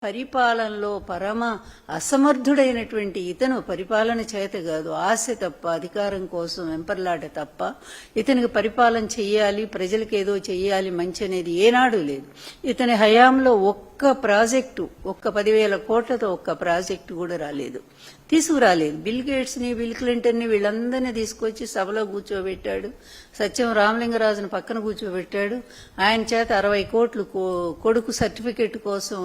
పరిపాలనలో పరమ అసమర్థుడైనటువంటి ఇతను పరిపాలన చేత కాదు, ఆశ తప్ప, అధికారం కోసం వెంపర్లాట తప్ప ఇతనికి పరిపాలన చెయ్యాలి, ప్రజలకు ఏదో చెయ్యాలి మంచి అనేది ఏనాడు లేదు. ఇతని హయాంలో ఒక్క ప్రాజెక్టు, ఒక్క 10,000 కోట్లతో ఒక్క ప్రాజెక్టు కూడా రాలేదు, తీసుకురాలేదు. బిల్ గేట్స్ ని, బిల్ క్లింటన్ ని వీళ్ళందరినీ తీసుకొచ్చి సభలో కూర్చోబెట్టాడు. సత్యం రామలింగరాజును పక్కన కూర్చోబెట్టాడు. ఆయన చేత 60 కోట్లు కొడుకు సర్టిఫికెట్ కోసం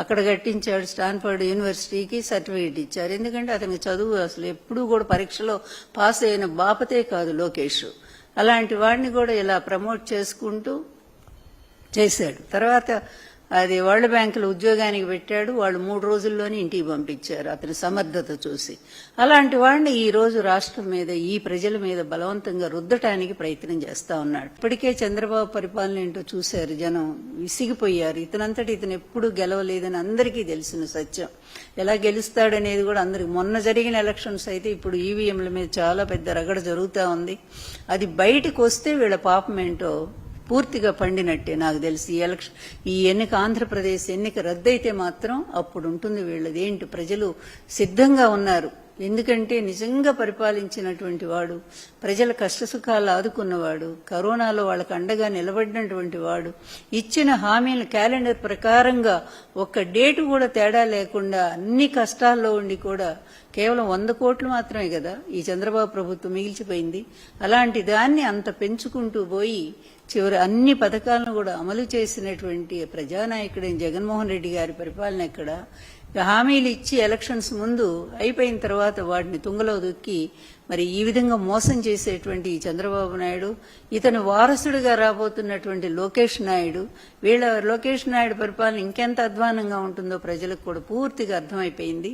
అక్కడ కట్టించాడు. స్టాన్ఫర్డ్ యూనివర్సిటీకి సర్టిఫికెట్ ఇచ్చారు. ఎందుకంటే అతనికి చదువు అసలు ఎప్పుడూ కూడా పరీక్షలో పాస్ అయిన బాపతే కాదు లోకేష్. అలాంటి వాడిని కూడా ఇలా ప్రమోట్ చేసుకుంటూ చేశాడు. తర్వాత అది వరల్డ్ బ్యాంకులో ఉద్యోగానికి పెట్టాడు. వాళ్ళు 3 రోజుల్లోనే ఇంటికి పంపించారు అతని సమర్థత చూసి. అలాంటి వాడిని ఈ రోజు రాష్ట్రం మీద, ఈ ప్రజల మీద బలవంతంగా రుద్దటానికి ప్రయత్నం చేస్తా ఉన్నాడు. ఇప్పటికే చంద్రబాబు పరిపాలన ఏంటో చూశారు జనం, విసిగిపోయారు. ఇతనంతటి ఇతను ఎప్పుడూ గెలవలేదని అందరికీ తెలిసిన సత్యం. ఎలా గెలుస్తాడనేది కూడా అందరికి, మొన్న జరిగిన ఎలక్షన్స్ అయితే ఇప్పుడు ఈవీఎంల మీద చాలా పెద్ద రగడ జరుగుతూ ఉంది. అది బయటకు వస్తే వీళ్ళ పాపం ఏంటో పూర్తిగా పండినట్టే నాకు తెలిసి. ఈ ఎన్నిక, ఆంధ్రప్రదేశ్ ఎన్నిక రద్దయితే మాత్రం అప్పుడు ఉంటుంది వీళ్ళది ఏంటి. ప్రజలు సిద్ధంగా ఉన్నారు. ఎందుకంటే నిజంగా పరిపాలించినటువంటి వాడు, ప్రజల కష్టసుఖాలు ఆదుకున్నవాడు, కరోనాలో వాళ్ళకు అండగా నిలబడినటువంటి వాడు, ఇచ్చిన హామీల క్యాలెండర్ ప్రకారంగా ఒక్క డేటు కూడా తేడా లేకుండా అన్ని కష్టాల్లో ఉండి కూడా కేవలం 100 కోట్లు మాత్రమే కదా ఈ చంద్రబాబు ప్రభుత్వం మిగిల్చిపోయింది. అలాంటి దాన్ని అంత పెంచుకుంటూ పోయి చివరి అన్ని పథకాలను కూడా అమలు చేసినటువంటి ప్రజానాయకుడైన జగన్మోహన్ రెడ్డి గారి పరిపాలన ఎక్కడ? హామీలు ఇచ్చి ఎలక్షన్స్ ముందు అయిపోయిన తర్వాత వాటిని తుంగలో దొక్కి మరి ఈ విధంగా మోసం చేసేటువంటి చంద్రబాబు నాయుడు, ఇతను వారసుడిగా రాబోతున్నటువంటి లోకేష్ నాయుడు, లోకేష్ నాయుడు పరిపాలన ఇంకెంత అధ్వానంగా ఉంటుందో ప్రజలకు కూడా పూర్తిగా అర్థమైపోయింది.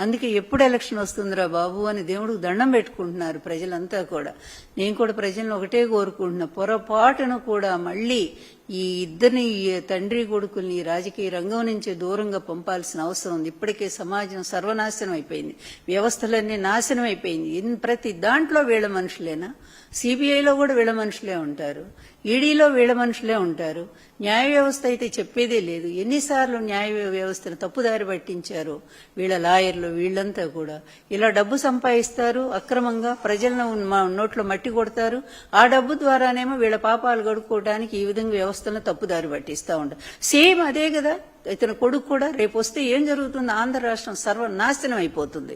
అందుకే ఎప్పుడు ఎలక్షన్ వస్తుందిరా బాబు అని దేవుడికి దండం పెట్టుకుంటున్నారు ప్రజలంతా కూడా. నేను కూడా ప్రజలను ఒకటే కోరుకుంటున్నా, పొరపాటును కూడా మళ్లీ ఈ ఇద్దరిని, తండ్రి కొడుకుల్ని రాజకీయ రంగం నుంచి దూరంగా పంపాల్సిన అవసరం ఉంది. ఇప్పటికే సమాజం సర్వనాశనం అయిపోయింది, వ్యవస్థలన్నీ నాశనం అయిపోయింది. ప్రతి దాంట్లో వీళ్ళ మనుషులేనా? సిబిఐలో కూడా వీళ్ళ మనుషులే ఉంటారు, ఈడీలో వీళ్ళ మనుషులే ఉంటారు. న్యాయ వ్యవస్థ అయితే చెప్పేదే లేదు. ఎన్నిసార్లు న్యాయ వ్యవస్థను తప్పుదారి పట్టించారు వీళ్ళ లాయర్లు, వీళ్ళంతా కూడా. ఇలా డబ్బు సంపాదిస్తారు అక్రమంగా, ప్రజలను నోట్లో మట్టి కొడతారు. ఆ డబ్బు ద్వారానేమో వీళ్ళ పాపాలు గడుపుకోవడానికి ఈ విధంగా వ్యవస్థలను తప్పుదారి పట్టిస్తూ ఉంటారు. సేమ్ అదే కదా ఇతని కొడుకు కూడా. రేపు వస్తే ఏం జరుగుతుంది? ఆంధ్ర రాష్ట్రం సర్వనాశనం అయిపోతుంది.